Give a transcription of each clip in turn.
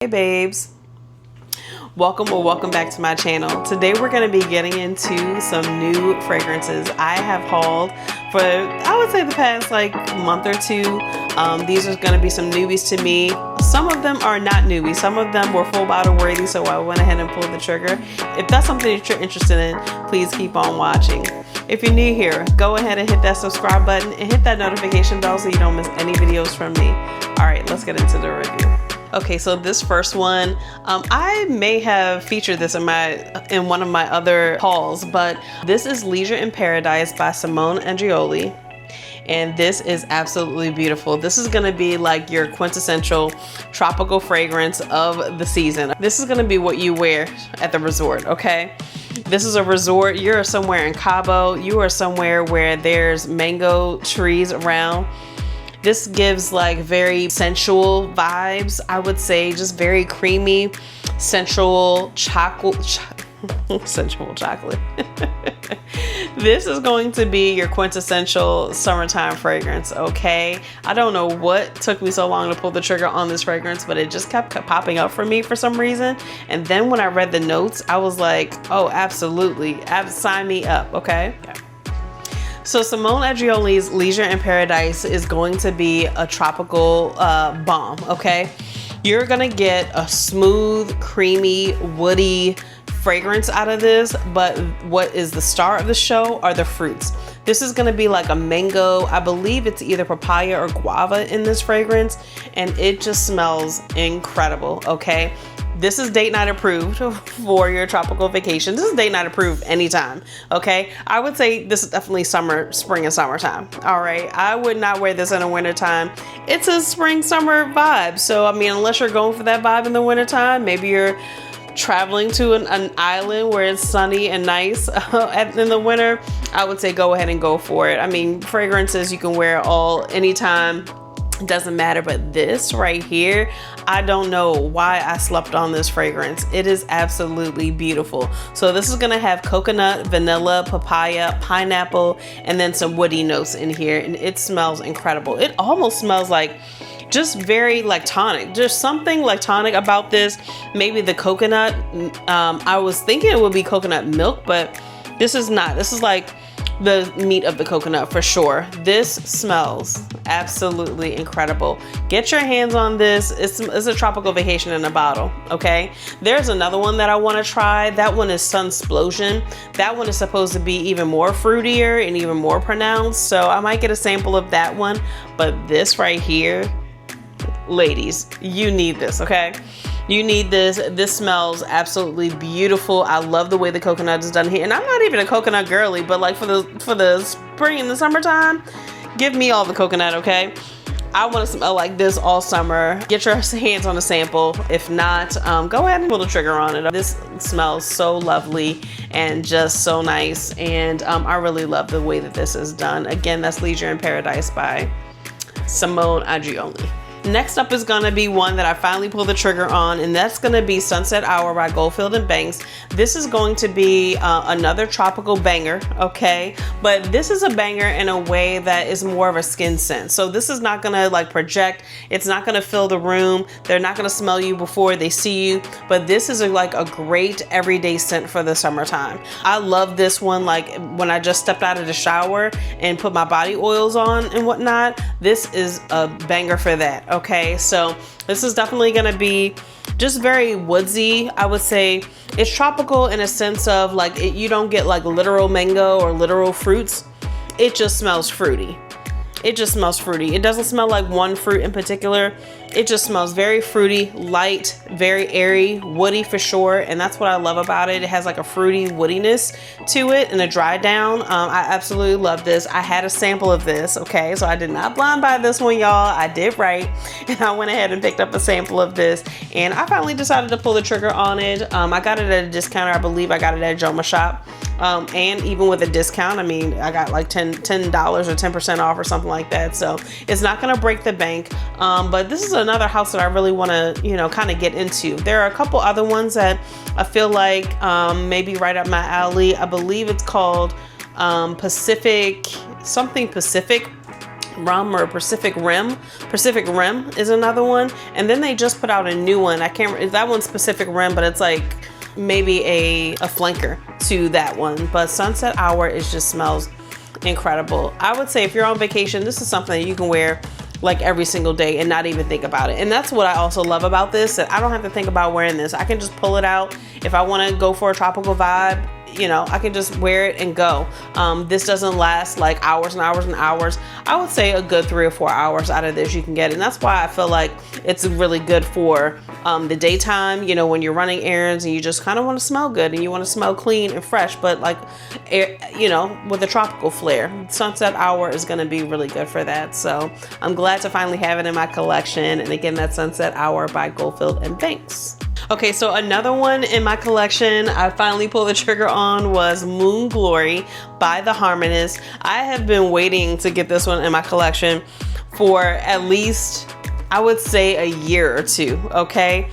Hey babes, welcome back to my channel. Today we're going to be getting into some new fragrances I have hauled for, I would say, the past like month or two. These are going to be some newbies to me. Some of them are not newbies, some of them were full bottle worthy, so I went ahead and pulled the trigger. If that's something that you're interested in, please keep on watching. If you're new here, go ahead and hit that subscribe button and hit that notification bell so you don't miss any videos from me. All right, let's get into the review. Okay, so this first one, I may have featured this in one of my other hauls, but this is Leisure in Paradise by Simone Andreoli. And this is absolutely beautiful. This is gonna be like your quintessential tropical fragrance of the season. This is gonna be what you wear at the resort, okay? This is a resort, you're somewhere in Cabo, you are somewhere where there's mango trees around. This gives like very sensual vibes, I would say, just very creamy, sensual chocolate. Sensual chocolate. This is going to be your quintessential summertime fragrance, okay? I don't know what took me so long to pull the trigger on this fragrance, but it just kept popping up for me for some reason. And then when I read the notes, I was like, oh, absolutely, sign me up, okay? So Simone Andreoli's Leisure in Paradise is going to be a tropical bomb, okay? You're gonna get a smooth, creamy, woody fragrance out of this, but what is the star of the show are the fruits. This is gonna be like a mango, I believe it's either papaya or guava in this fragrance, and it just smells incredible, okay? This is date night approved for your tropical vacation. This is date night approved anytime, okay? I would say this is definitely summer, spring and summertime, all right? I would not wear this in the wintertime. It's a spring, summer vibe. So, I mean, unless you're going for that vibe in the wintertime, maybe you're traveling to an island where it's sunny and nice in the winter, I would say go ahead and go for it. I mean, fragrances you can wear anytime. It doesn't matter, but this right here, I don't know why I slept on this fragrance. It is absolutely beautiful. So this is gonna have coconut, vanilla, papaya, pineapple, and then some woody notes in here, and it smells incredible. It almost smells like just very like tonic. There's something like tonic about this. Maybe the coconut. I was thinking it would be coconut milk, but this is not. This is like the meat of the coconut for sure. This smells absolutely incredible. Get your hands on this. It's a tropical vacation in a bottle, okay? There's another one that I want to try. That one is Sunsplosion. That one is supposed to be even more fruitier and even more pronounced, so I might get a sample of that one. But this right here, ladies, you need this, okay? You need this. This smells absolutely beautiful. I love the way the coconut is done here. And I'm not even a coconut girly, but like for the spring and the summertime, give me all the coconut, okay? I want to smell like this all summer. Get your hands on a sample. If not, go ahead and pull the trigger on it. This smells so lovely and just so nice. And I really love the way that this is done. Again, that's Leisure in Paradise by Simone Andreoli. Next up is gonna be one that I finally pulled the trigger on, and that's gonna be Sunset Hour by Goldfield and Banks. This is going to be another tropical banger, okay? But this is a banger in a way that is more of a skin scent. So this is not gonna like project, it's not gonna fill the room, they're not gonna smell you before they see you, but this is like a great everyday scent for the summertime. I love this one, like when I just stepped out of the shower and put my body oils on and whatnot, this is a banger for that. Okay, so this is definitely gonna be just very woodsy. I would say it's tropical in a sense of like you don't get like literal mango or literal fruits. It just smells fruity. It just smells fruity. It doesn't smell like one fruit in particular. It just smells very fruity, light, very airy, woody for sure. And that's what I love about it. It has like a fruity woodiness to it and a dry down. I absolutely love this. I had a sample of this, okay? So I did not blind buy this one, y'all. I did right. And I went ahead and picked up a sample of this. And I finally decided to pull the trigger on it. I got it at a discount. I believe I got it at Joma Shop. And even with a discount, I mean, I got like $10 or 10% off or something like that. So it's not gonna break the bank. But this is another house that I really wanna, kind of get into. There are a couple other ones that I feel like maybe right up my alley. I believe it's called Pacific, something Pacific. Rum or Pacific Rim. Pacific Rim is another one. And then they just put out a new one. I can't remember, that one's Pacific Rim, but it's like maybe a flanker to that one. But Sunset Hour, it just smells incredible. I would say if you're on vacation, this is something that you can wear like every single day and not even think about it. And that's what I also love about this, that I don't have to think about wearing this. I can just pull it out. If I want to go for a tropical vibe, you know, I can just wear it and go. This doesn't last like hours and hours and hours. I would say a good 3 or 4 hours out of this you can get. And that's why I feel like it's really good for the daytime, you know, when you're running errands and you just kind of want to smell good and you want to smell clean and fresh, but like, you know, with a tropical flair. Sunset Hour is going to be really good for that. So I'm glad to finally have it in my collection. And again, that's Sunset Hour by Goldfield and Banks. Okay, so another one in my collection I finally pulled the trigger on was Moon Glory by The Harmonist. I have been waiting to get this one in my collection for at least, I would say, a year or two, okay?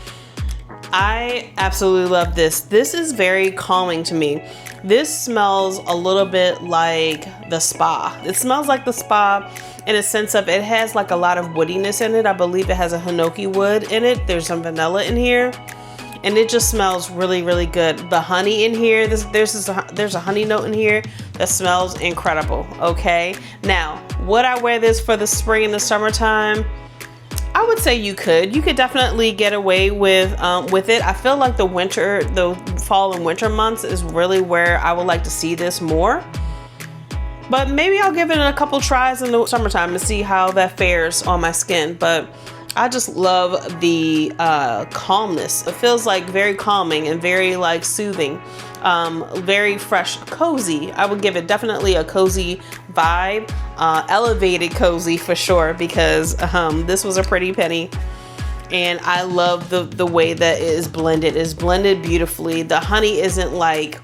I absolutely love this. This is very calming to me. This smells a little bit like the spa. It smells like the spa in a sense of it has like a lot of woodiness in it. I believe it has a hinoki wood in it. There's some vanilla in here. And it just smells really, really good. The honey in here, there's a honey note in here that smells incredible, okay? Now, would I wear this for the spring and the summertime? I would say you could. You could definitely get away with it. I feel like the fall and winter months is really where I would like to see this more. But maybe I'll give it a couple tries in the summertime to see how that fares on my skin. But I just love the calmness. It feels like very calming and very like soothing, very fresh, cozy. I would give it definitely a cozy vibe, elevated cozy for sure, because this was a pretty penny. And I love the way that it is blended. It's blended beautifully. The honey isn't like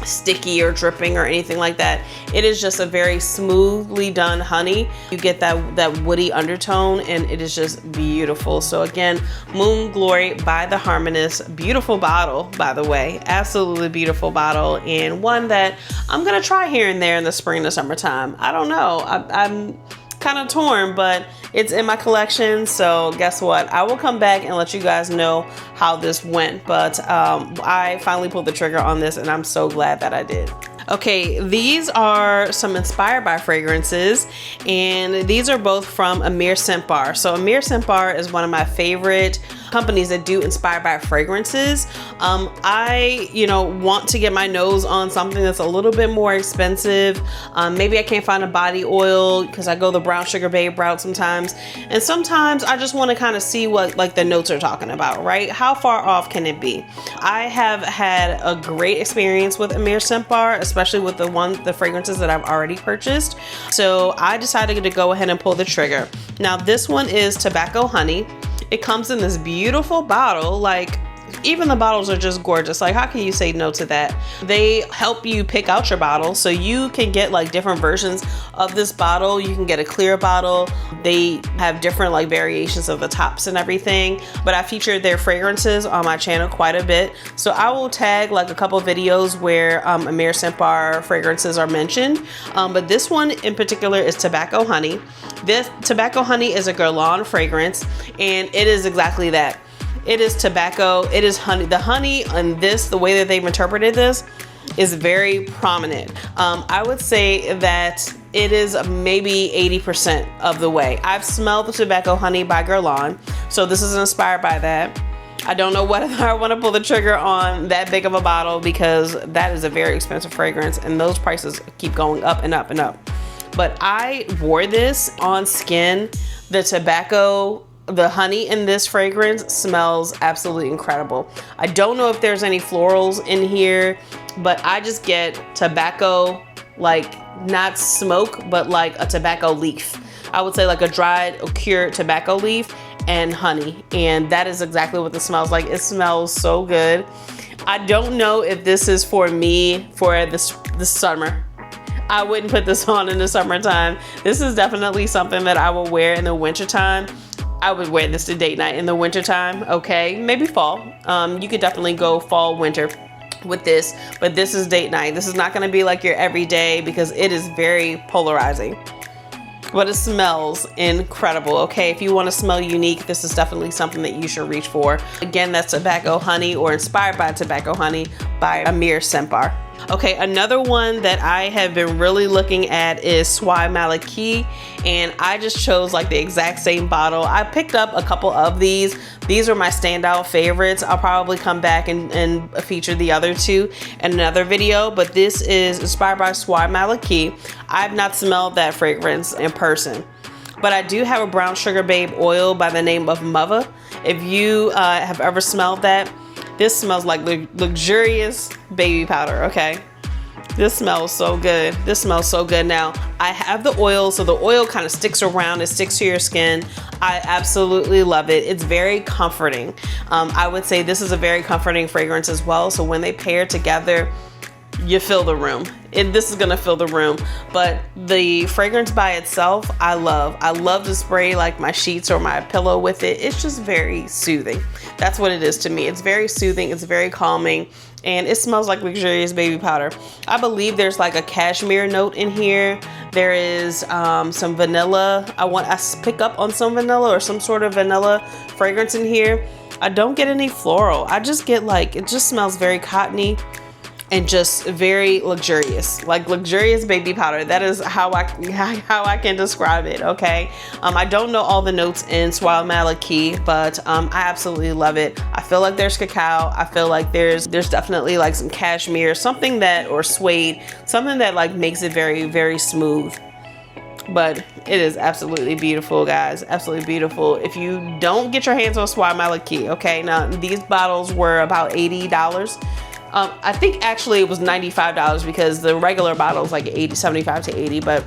sticky or dripping or anything like that. It is just a very smoothly done honey. You get that woody undertone and it is just beautiful. So again, Moon Glory by The Harmonist. Beautiful bottle, by the way. Absolutely beautiful bottle, and one that I'm gonna try here and there in the spring and the summertime. I don't know. I'm kind of torn, but it's in my collection, so guess what? I will come back and let you guys know how this went, but I finally pulled the trigger on this and I'm so glad that I did. Okay, these are some inspired by fragrances, and these are both from Amir Scent Bar. So Amir Scent Bar is one of my favorite companies that do inspired by fragrances. I, want to get my nose on something that's a little bit more expensive. Maybe I can't find a body oil because I go the brown sugar babe route sometimes. And sometimes I just want to kind of see what like the notes are talking about, right? How far off can it be? I have had a great experience with Amir Scent Bar, especially with the fragrances that I've already purchased. So I decided to go ahead and pull the trigger. Now this one is Tobacco Honey. It comes in this beautiful bottle. Like, even the bottles are just gorgeous. Like, how can you say no to that? They help you pick out your bottle, so you can get like different versions of this bottle. You can get a clear bottle. They have different like variations of the tops and everything, but I featured their fragrances on my channel quite a bit, so I will tag like a couple videos where Amir Scent Bar fragrances are mentioned, but this one in particular is Tobacco Honey. This Tobacco Honey is a Guerlain fragrance, and it is exactly that. It is tobacco, it is honey. The honey on this, the way that they've interpreted this, is very prominent. I would say that it is maybe 80% of the way. I've smelled the Tobacco Honey by Guerlain, so this is inspired by that. I don't know whether I want to pull the trigger on that big of a bottle because that is a very expensive fragrance and those prices keep going up and up and up. But I wore this on skin. The honey in this fragrance smells absolutely incredible. I don't know if there's any florals in here, but I just get tobacco, like not smoke, but like a tobacco leaf. I would say like a dried or cured tobacco leaf and honey. And that is exactly what this smells like. It smells so good. I don't know if this is for me for this summer. I wouldn't put this on in the summertime. This is definitely something that I will wear in the wintertime. I would wear this to date night in the wintertime, okay? Maybe fall. You could definitely go fall, winter with this, but this is date night. This is not gonna be like your everyday because it is very polarizing. but it smells incredible. Okay, if you want to smell unique, this is definitely something that you should reach for. Again, that's Tobacco Honey, or Inspired by Tobacco Honey by Amir Scent Bar. Okay, another one that I have been really looking at is Swai Maliki, and I just chose like the exact same bottle. I picked up a couple of these. These are my standout favorites. I'll probably come back and feature the other two in another video, but this is Inspired by Swai Maliki. I've not smelled that fragrance in person, but I do have a brown sugar babe oil by the name of Mother. If you have ever smelled that, this smells like luxurious baby powder, okay? This smells so good. This smells so good. Now, I have the oil, so the oil kind of sticks around. It sticks to your skin. I absolutely love it. It's very comforting. I would say this is a very comforting fragrance as well. So when they pair together, you fill the room. This is gonna fill the room. But the fragrance by itself, I love. I love to spray like my sheets or my pillow with it. It's just very soothing. That's what it is to me. It's very soothing. It's very calming. And it smells like luxurious baby powder. I believe there's like a cashmere note in here. There is some vanilla. I pick up on some vanilla or some sort of vanilla fragrance in here. I don't get any floral. I just get like, it just smells very cottony and just very luxurious, like luxurious baby powder. That is how I can describe it. Okay, I don't know all the notes in Swai Maliki, but I absolutely love it. I feel like there's cacao. I feel like there's definitely like some cashmere, something that, or suede, something that like makes it very, very smooth. But it is absolutely beautiful, guys. Absolutely beautiful. If you don't get your hands on Swai Maliki, okay, now these bottles were about $80. I think actually it was $95 because the regular bottle is like 75 to 80, but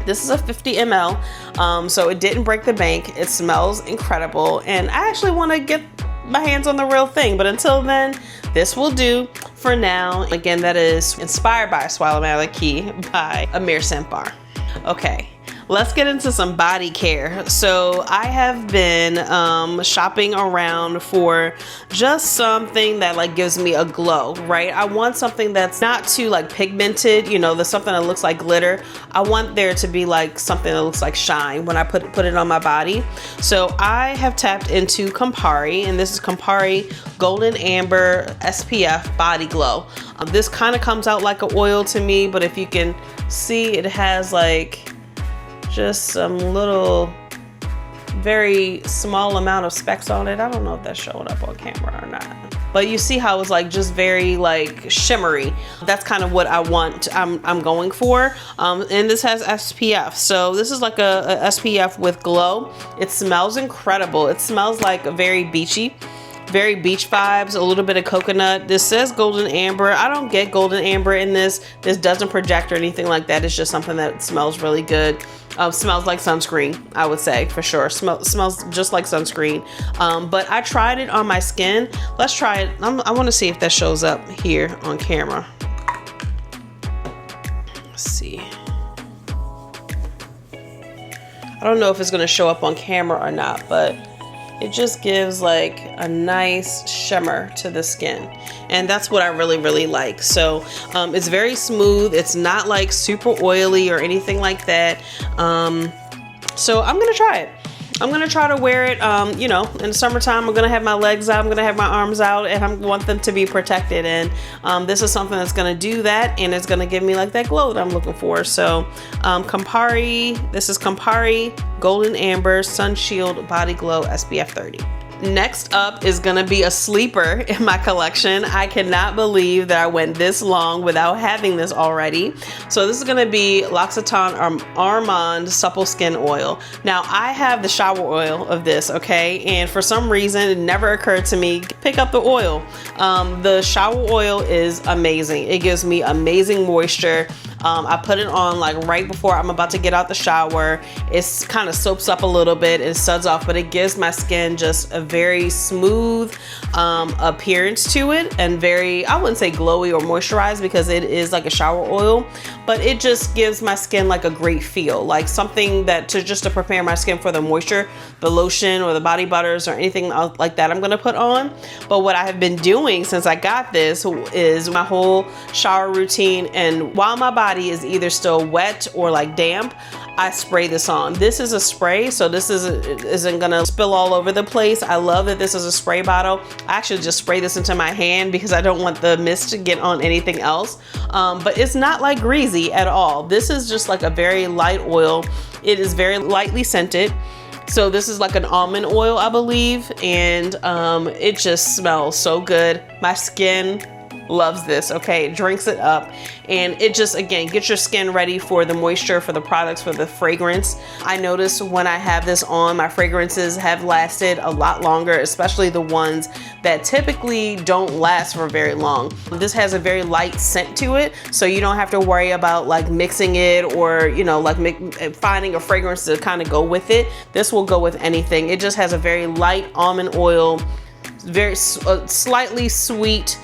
this is a 50 ml. So it didn't break the bank. It smells incredible. And I actually want to get my hands on the real thing. But until then, this will do for now. Again, that is Inspired by Swai Maliki by Amir Scent Bar. Okay. Let's get into some body care. So I have been shopping around for just something that like gives me a glow, right? I want something that's not too like pigmented, you know, the something that looks like glitter. I want there to be like something that looks like shine when I put it on my body. So I have tapped into Campari, and this is Campari Golden Amber SPF Body Glow. This kind of comes out like an oil to me, but if you can see, it has like just some little very small amount of specks on it. I don't know if that's showing up on camera or not, but you see how it's like just very like shimmery. That's kind of what I want. I'm going for. And this has SPF, so this is like a SPF with glow. It smells incredible. It smells like a very beachy, very beach vibes, a little bit of coconut. This says golden amber. I don't get golden amber in this. This doesn't project or anything like that. It's just something that smells really good. Smells like sunscreen, I would say, for sure. Smells just like sunscreen. But I tried it on my skin. Let's try it. I want to see if that shows up here on camera. Let's see. I don't know if it's going to show up on camera or not, but it just gives like a nice shimmer to the skin. And that's what I really, really like. So it's very smooth. It's not like super oily or anything like that. So I'm gonna try it. I'm gonna try to wear it, you know, in the summertime. I'm gonna have my legs out, I'm gonna have my arms out, and I want them to be protected. And this is something that's gonna do that, and it's gonna give me like that glow that I'm looking for. So Campari, this is Campari Golden Amber Sun Shield Body Glow SPF 30. Next up is gonna be a sleeper in my collection. I cannot believe that I went this long without having this already. So this is gonna be L'Occitane Almond Supple Skin Oil. Now I have the shower oil of this, okay? And for some reason, it never occurred to me, pick up the oil. The shower oil is amazing. It gives me amazing moisture. I put it on like right before I'm about to get out the shower. It's kind of soaps up a little bit and suds off, but it gives my skin just a very smooth appearance to it, and very, I wouldn't say glowy or moisturized because it is like a shower oil, but it just gives my skin like a great feel, like something that to prepare my skin for the moisture, the lotion or the body butters or anything like that I'm gonna put on. But what I have been doing since I got this is my whole shower routine, and while my body body is either still wet or like damp, I spray this on. This is a spray, so this isn't gonna spill all over the place. I love that this is a spray bottle. I actually just spray this into my hand because I don't want the mist to get on anything else. But it's not like greasy at all. This is just like a very light oil. It is very lightly scented. So this is like an almond oil, I believe, and it just smells so good. My skin loves this, okay? It drinks it up, and it just, again, gets your skin ready for the moisture, for the products, for the fragrance. I notice when I have this on, my fragrances have lasted a lot longer, especially the ones that typically don't last for very long. This has a very light scent to it, so you don't have to worry about like mixing it or, you know, like finding a fragrance to kind of go with it. This will go with anything. It just has a very light almond oil, very slightly sweet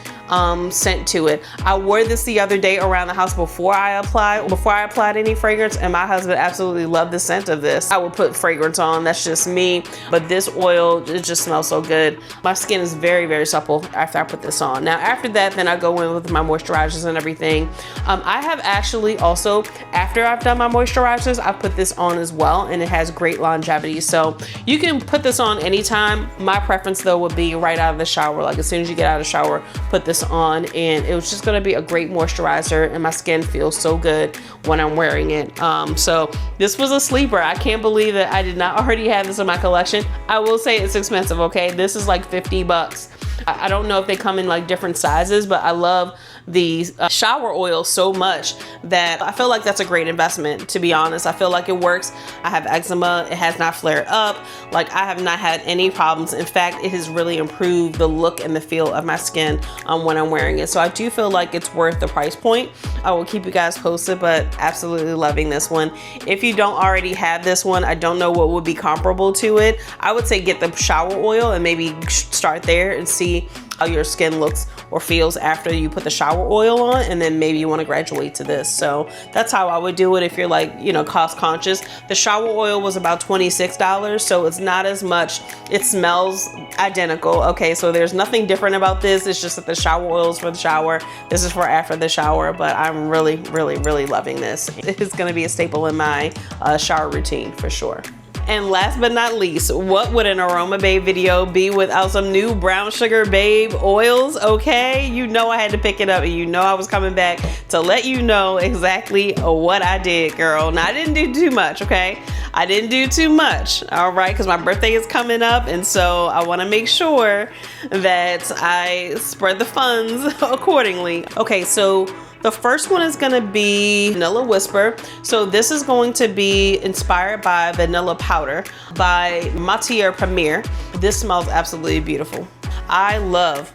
scent to it. I wore this the other day around the house before I applied any fragrance, and my husband absolutely loved the scent of this. I would put fragrance on, that's just me, but this oil, it just smells so good. My skin is very, very supple after I put this on. Now after that, then I go in with my moisturizers and everything. I have actually also, after I've done my moisturizers, I put this on as well, and it has great longevity. So you can put this on anytime. My preference though would be right out of the shower. Like as soon as you get out of the shower, put this on, and it was just gonna be a great moisturizer, and my skin feels so good when I'm wearing it. So this was a sleeper. I can't believe that I did not already have this in my collection. I will say it's expensive, okay? This is like 50 bucks. I don't know if they come in like different sizes, but I love the shower oil so much that I feel like that's a great investment, to be honest. I feel like it works. I have eczema. It has not flared up. Like I have not had any problems. In fact, it has really improved the look and the feel of my skin when I'm wearing it. So I do feel like it's worth the price point. I will keep you guys posted, but absolutely loving this one. If you don't already have this one, I don't know what would be comparable to it. I would say get the shower oil and maybe start there and see how your skin looks or feels after you put the shower oil on, and then maybe you want to graduate to this. So that's how I would do it if you're like, you know, cost conscious. The shower oil was about $26, so it's not as much. It smells identical, okay? So there's nothing different about this. It's just that the shower oil is for the shower. This is for after the shower, but I'm really, really, really loving this. It's gonna be a staple in my shower routine for sure. And last but not least, what would an AromaBabe video be without some new brown sugar babe oils, okay? You know I had to pick it up, and you know I was coming back to let you know exactly what I did, girl. Now, I didn't do too much, okay? I didn't do too much, all right? Because my birthday is coming up, and so I want to make sure that I spread the funds accordingly. Okay, so the first one is gonna be Vanilla Whisper. So this is going to be inspired by Vanilla Powder by Matiere Premier. This smells absolutely beautiful. I love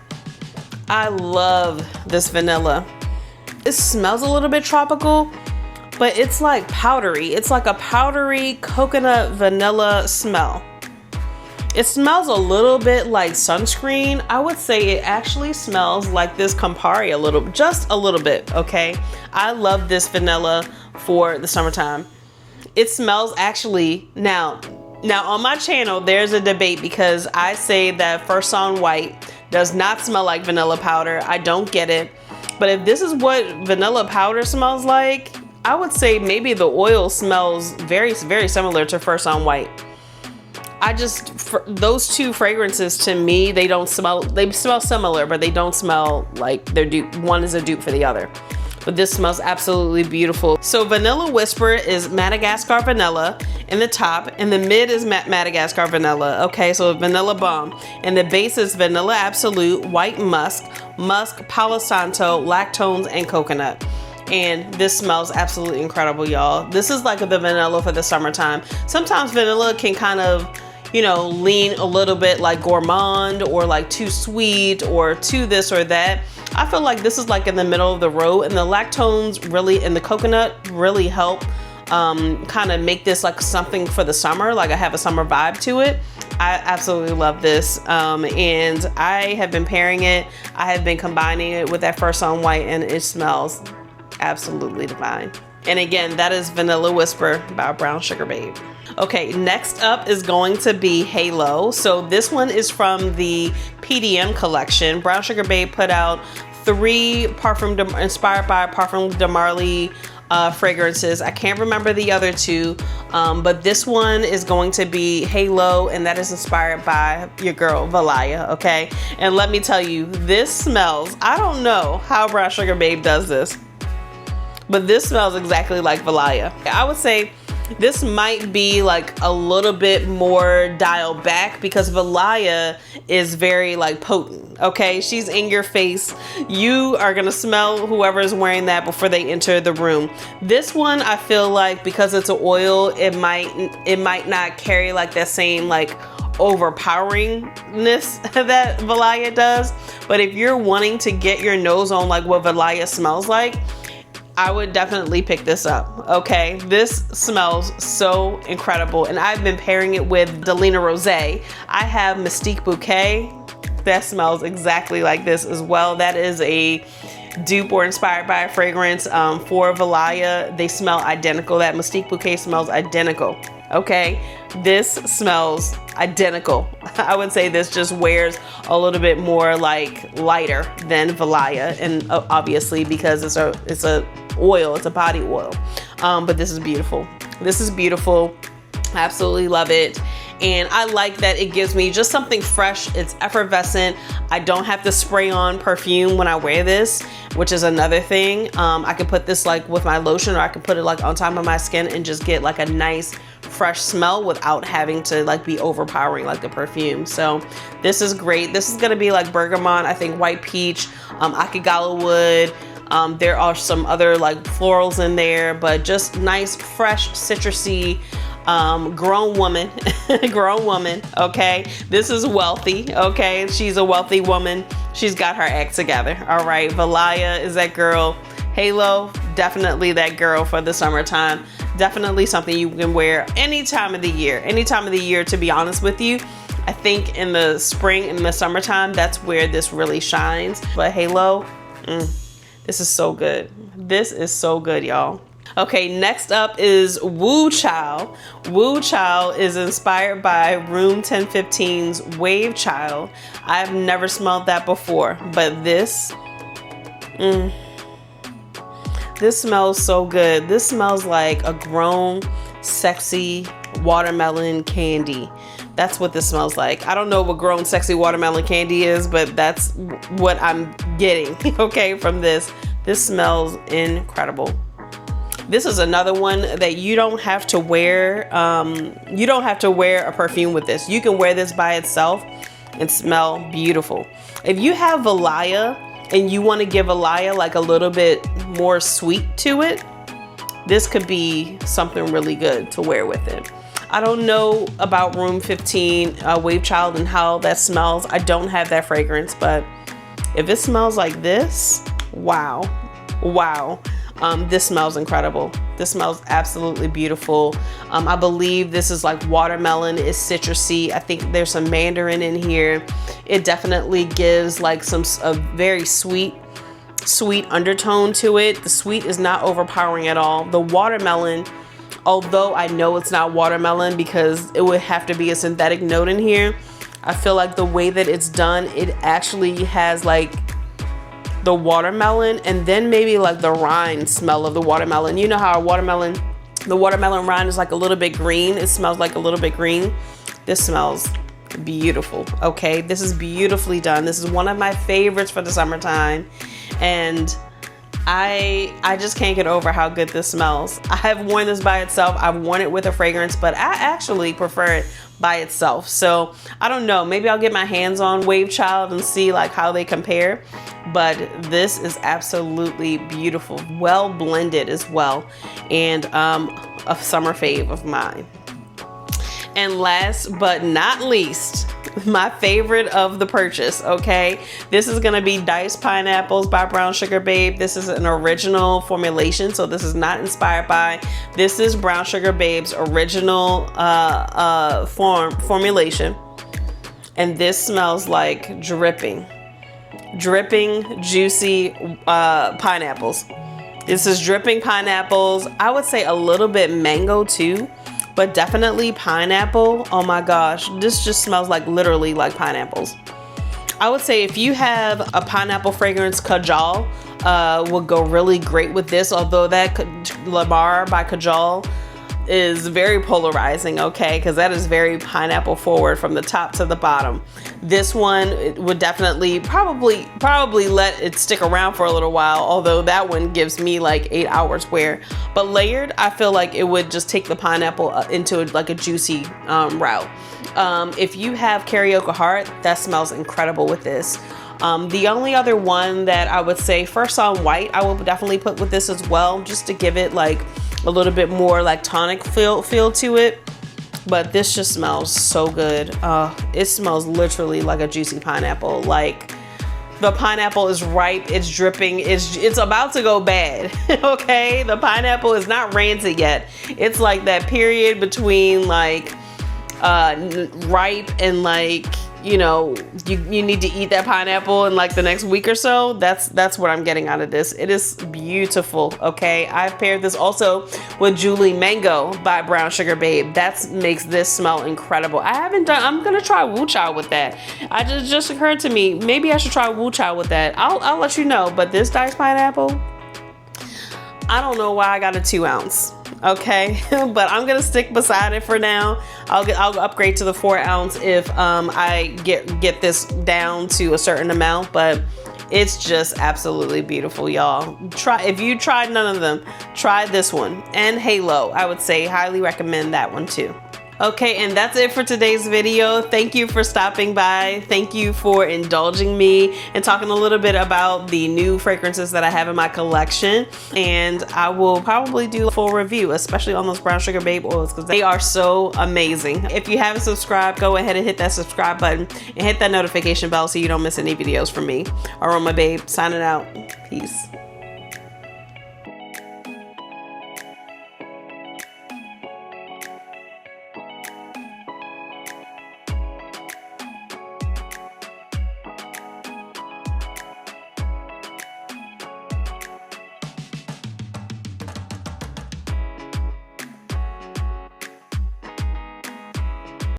this vanilla. It smells a little bit tropical, but it's like powdery. It's like a powdery coconut vanilla smell. It smells a little bit like sunscreen. I would say it actually smells like this Campari just a little bit, okay? I love this vanilla for the summertime. It smells actually, now on my channel, there's a debate because I say that First On White does not smell like vanilla powder. I don't get it. But if this is what vanilla powder smells like, I would say maybe the oil smells very, very similar to First On White. Those two fragrances to me, they smell similar, but they don't smell like they're dupe. One is a dupe for the other. But this smells absolutely beautiful. So Vanilla Whisper is Madagascar Vanilla in the top, and the mid is Madagascar Vanilla. Okay, so Vanilla Bomb. And the base is Vanilla Absolute, White Musk, Palo Santo, Lactones, and Coconut. And this smells absolutely incredible, y'all. This is like the vanilla for the summertime. Sometimes vanilla can kind of, you know, lean a little bit like gourmand or like too sweet or too this or that. I feel like this is like in the middle of the road, and the lactones really and the coconut really help kind of make this like something for the summer. Like I have a summer vibe to it. I absolutely love this, and I have been pairing it. I have been combining it with that First On White, and it smells absolutely divine. And again, that is Vanilla Whisper by Brown Sugar Babe. Okay, next up is going to be Halo. So this one is from the PDM collection. Brown Sugar Babe put out 3 inspired by Parfum de Marly fragrances. I can't remember the other two, but this one is going to be Halo, and that is inspired by your girl Valaya, okay? And let me tell you, this smells, I don't know how Brown Sugar Babe does this, but this smells exactly like Valaya. I would say this might be like a little bit more dialed back because Valaya is very like potent, okay? She's in your face. You are gonna smell whoever is wearing that before they enter the room. This one, I feel like because it's an oil, it might not carry like that same like overpoweringness that Valaya does. But if you're wanting to get your nose on like what Valaya smells like, I would definitely pick this up, okay? This smells so incredible, and I've been pairing it with Delina Rosé. I have Mystique Bouquet. That smells exactly like this as well. That is a dupe or inspired by a fragrance for Valaya. They smell identical. That Mystique Bouquet smells identical, okay? This smells identical. I would say this just wears a little bit more like lighter than Valaya, and obviously because it's a oil, it's a body oil. But this is beautiful. This is beautiful. I absolutely love it. And I like that it gives me just something fresh. It's effervescent. I don't have to spray on perfume when I wear this, which is another thing. I can put this like with my lotion, or I can put it like on top of my skin and just get like a nice fresh smell without having to like be overpowering like the perfume. So this is great. This is gonna be like bergamot, I think white peach, akigala wood. There are some other like florals in there, but just nice, fresh, citrusy, grown woman, grown woman, okay? This is wealthy, okay? She's a wealthy woman. She's got her act together, all right? Valaya is that girl. Halo, definitely that girl for the summertime. Definitely something you can wear any time of the year. Any time of the year, to be honest with you. I think in the spring and the summertime, that's where this really shines. But Halo, this is so good. This is so good, y'all. Okay, next up is Wu Chow. Wu Chow is inspired by Room 1015's Wave Child. I've never smelled that before, but this smells so good. This smells like a grown, sexy watermelon candy. That's what this smells like. I don't know what grown, sexy watermelon candy is, but that's what I'm getting, okay, from this. This smells incredible. This is another one that you don't have to wear. You don't have to wear a perfume with this. You can wear this by itself and smell beautiful. If you have Valaya and you want to give Valaya like a little bit more sweet to it, this could be something really good to wear with it. I don't know about Room 15 Wave Child and how that smells. I don't have that fragrance, but if it smells like this, wow, wow. This smells incredible. This smells absolutely beautiful. I believe this is like watermelon, is citrusy. I think there's some mandarin in here. It definitely gives like a very sweet undertone to it. The sweet is not overpowering at all. The watermelon, although I know it's not watermelon because it would have to be a synthetic note in here, I feel like the way that it's done, it actually has like the watermelon and then maybe like the rind smell of the watermelon. You know how the watermelon rind is like a little bit green. It smells like a little bit green. This smells beautiful, okay? This is beautifully done. This is one of my favorites for the summertime, and I just can't get over how good this smells. I have worn this by itself. I've worn it with a fragrance, but I actually prefer it by itself. So I don't know, maybe I'll get my hands on Wave Child and see like how they compare. But this is absolutely beautiful, well blended as well, and a summer fave of mine. And last but not least, my favorite of the purchase, okay? This is gonna be Diced Pineapples by Brown Sugar Babe. This is an original formulation, so this is not inspired by. This is Brown Sugar Babe's original formulation. And this smells like dripping, juicy pineapples. This is dripping pineapples. I would say a little bit mango too, but definitely pineapple. Oh my gosh, this just smells like literally like pineapples. I would say if you have a pineapple fragrance, Kajal will go really great with this, although that Lamar by Kajal is very polarizing, okay, because that is very pineapple forward from the top to the bottom. This one, it would definitely probably let it stick around for a little while, although that one gives me like 8 hours wear. But layered, I feel like it would just take the pineapple into like a juicy route. If you have Karaoke Heart, that smells incredible with this. The only other one that I would say, First on White, I will definitely put with this as well, just to give it like a little bit more like tonic feel to it. But this just smells so good. It smells literally like a juicy pineapple. Like the pineapple is ripe, it's dripping, it's about to go bad. Okay, the pineapple is not rancid yet. It's like that period between like ripe and like, you know, you need to eat that pineapple in like the next week or so. That's what I'm getting out of this. It is beautiful, okay? I've paired this also with Julie Mango by Brown Sugar Babe. That makes this smell incredible. I'm gonna try Wu Chow with that. It just occurred to me, maybe I should try Wu Chow with that. I'll let you know, but this diced pineapple, I don't know why I got a 2 ounce. Okay, but I'm gonna stick beside it for now. I'll upgrade to the 4 ounce if I get this down to a certain amount, but it's just absolutely beautiful, y'all. If you tried none of them, try this one. And Halo, I would say highly recommend that one too. Okay, and that's it for today's video. Thank you for stopping by. Thank you for indulging me and talking a little bit about the new fragrances that I have in my collection. And I will probably do a full review, especially on those Brown Sugar Babe oils, because they are so amazing. If you haven't subscribed, go ahead and hit that subscribe button and hit that notification bell so you don't miss any videos from me. AromaBabe signing out. Peace.